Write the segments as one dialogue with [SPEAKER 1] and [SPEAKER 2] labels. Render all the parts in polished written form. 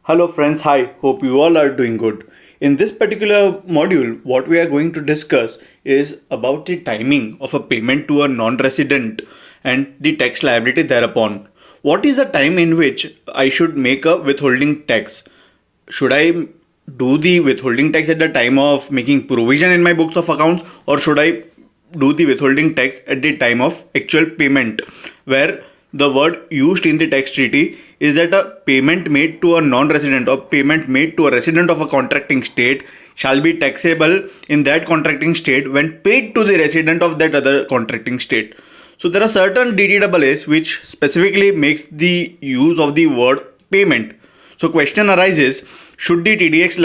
[SPEAKER 1] Hello friends, hi, hope you all are doing good. In this particular module, what we are going to discuss is about the timing of a payment to a non-resident and the tax liability thereupon. What is the time in which I should make a withholding tax? Should I do the withholding tax at the time of making provision in my books of accounts, or should I do the withholding tax at the time of actual payment, where the word used in the tax treaty is that a payment made to a non-resident or payment made to a resident of a contracting state shall be taxable in that contracting state when paid to the resident of that other contracting state. So there are certain DTAAs which specifically makes the use of the word payment. So question arises, should the TDS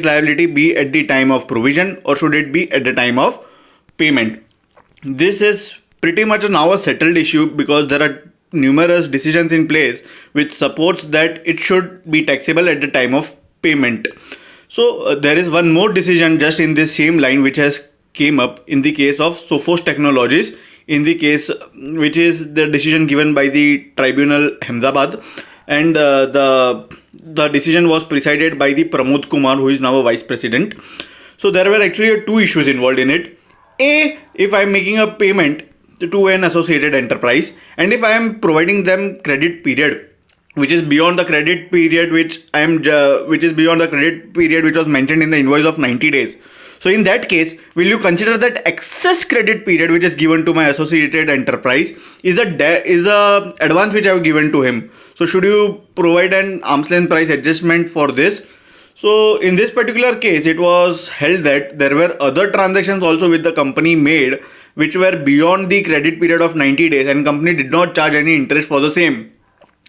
[SPEAKER 1] liability be at the time of provision or should it be at the time of payment? This is pretty much now a settled issue because there are numerous decisions in place which supports that it should be taxable at the time of payment. So there is one more decision just in this same line which has came up in the case of Sophos Technologies, in the case which is the decision given by the tribunal Ahmedabad, and the decision was presided by the Pramod Kumar, who is now a vice president. So there were actually two issues involved in it. A, if I am making a payment to an associated enterprise and if I am providing them credit period which is beyond the credit period which was mentioned in the invoice of 90 days. So in that case, will you consider that excess credit period which is given to my associated enterprise is a advance which I have given to him? So should you provide an arm's length price adjustment for this? So in this particular case, it was held that there were other transactions also with the company made which were beyond the credit period of 90 days and company did not charge any interest for the same.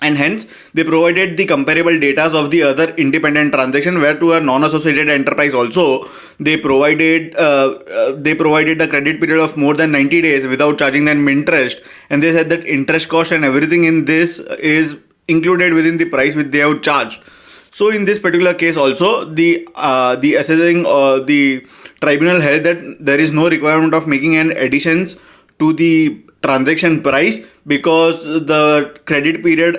[SPEAKER 1] And hence, they provided the comparable data of the other independent transaction, where to a non-associated enterprise also they provided a credit period of more than 90 days without charging them interest, and they said that interest cost and everything in this is included within the price which they have charged. So in this particular case also, the assessing the tribunal held that there is no requirement of making an additions to the transaction price because the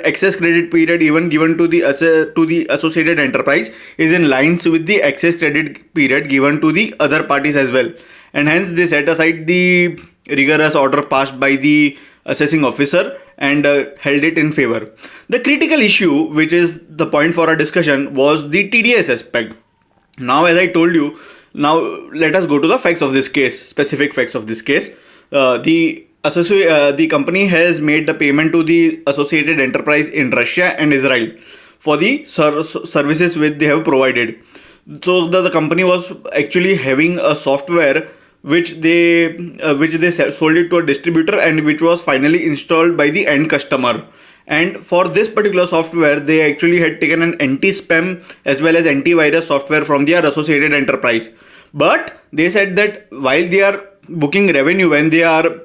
[SPEAKER 1] excess credit period even given to the associated enterprise is in lines with the excess credit period given to the other parties as well, and hence they set aside the rigorous order passed by the assessing officer and held it in favor. The critical issue, which is the point for our discussion, was the TDS aspect. Now, as I told you, now let us go to the facts of this case, specific facts of this case. The company has made the payment to the associated enterprise in Russia and Israel for the services which they have provided. So the company was actually having a software which they sold it to a distributor and which was finally installed by the end customer. And for this particular software, they actually had taken an anti-spam as well as antivirus software from their associated enterprise. But they said that while they are booking revenue, when they are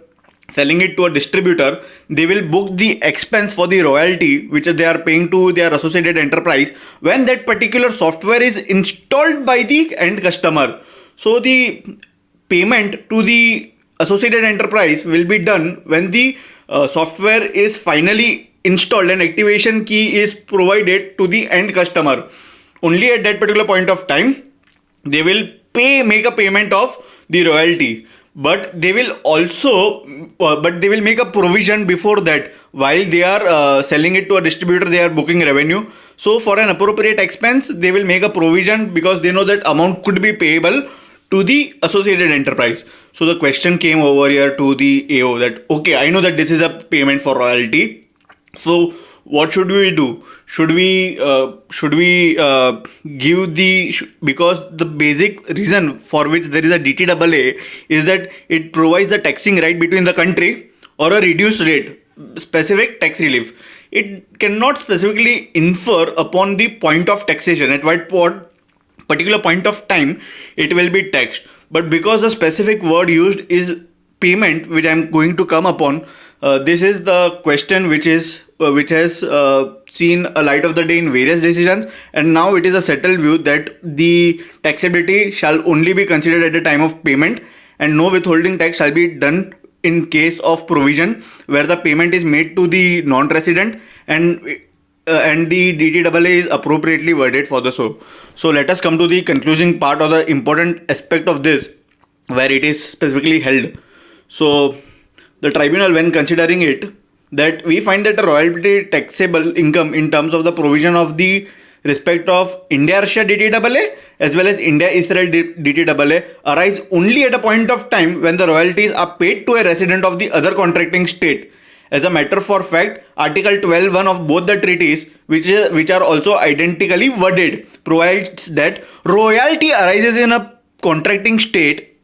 [SPEAKER 1] selling it to a distributor, they will book the expense for the royalty which they are paying to their associated enterprise when that particular software is installed by the end customer. So the payment to the associated enterprise will be done when the software is finally installed and activation key is provided to the end customer. Only at that particular point of time they will make a payment of the royalty, but they will also they will make a provision before that. While they are selling it to a distributor, they are booking revenue, so for an appropriate expense they will make a provision because they know that amount could be payable to the associated enterprise. So the question came over here to the AO that, okay, I know that this is a payment for royalty, so what should we do? Should we give because the basic reason for which there is a DTAA is that it provides the taxing right between the country or a reduced rate, specific tax relief. It cannot specifically infer upon the point of taxation, at what particular point of time it will be taxed. But because the specific word used is payment, which I am going to come upon, this is the question which has seen a light of the day in various decisions, and now it is a settled view that the taxability shall only be considered at the time of payment and no withholding tax shall be done in case of provision where the payment is made to the non-resident, and and the DTAA is appropriately worded for the so. So let us come to the concluding part or the important aspect of this, where it is specifically held. So the tribunal, when considering it, that we find that a royalty taxable income in terms of the provision of the respect of India-Russia DTAA as well as India-Israel DTAA arise only at a point of time when the royalties are paid to a resident of the other contracting state. As a matter for fact, Article 12(1) of both the treaties, which are also identically worded, provides that royalty arises in a contracting state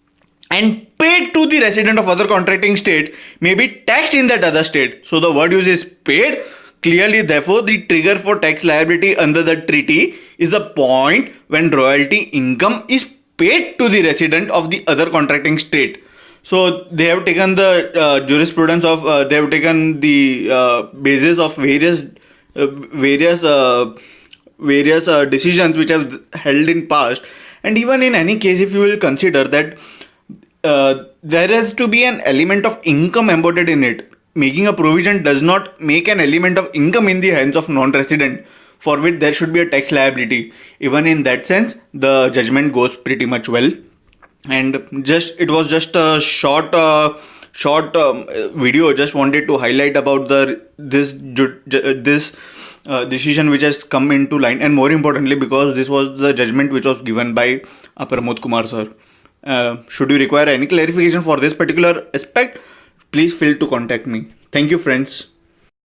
[SPEAKER 1] and paid to the resident of other contracting state may be taxed in that other state. So the word use is paid. Clearly, therefore, the trigger for tax liability under the treaty is the point when royalty income is paid to the resident of the other contracting state. So they have taken the jurisprudence of, they have taken the basis of various decisions which have held in past. And even in any case, if you will consider that there has to be an element of income embodied in it. Making a provision does not make an element of income in the hands of non-resident, for which there should be a tax liability. Even in that sense, the judgment goes pretty much well. And it was just a short video. Just wanted to highlight about this decision which has come into line, and more importantly, because this was the judgment which was given by Pramod Kumar sir. Should you require any clarification for this particular aspect, please feel to contact me. Thank you, friends.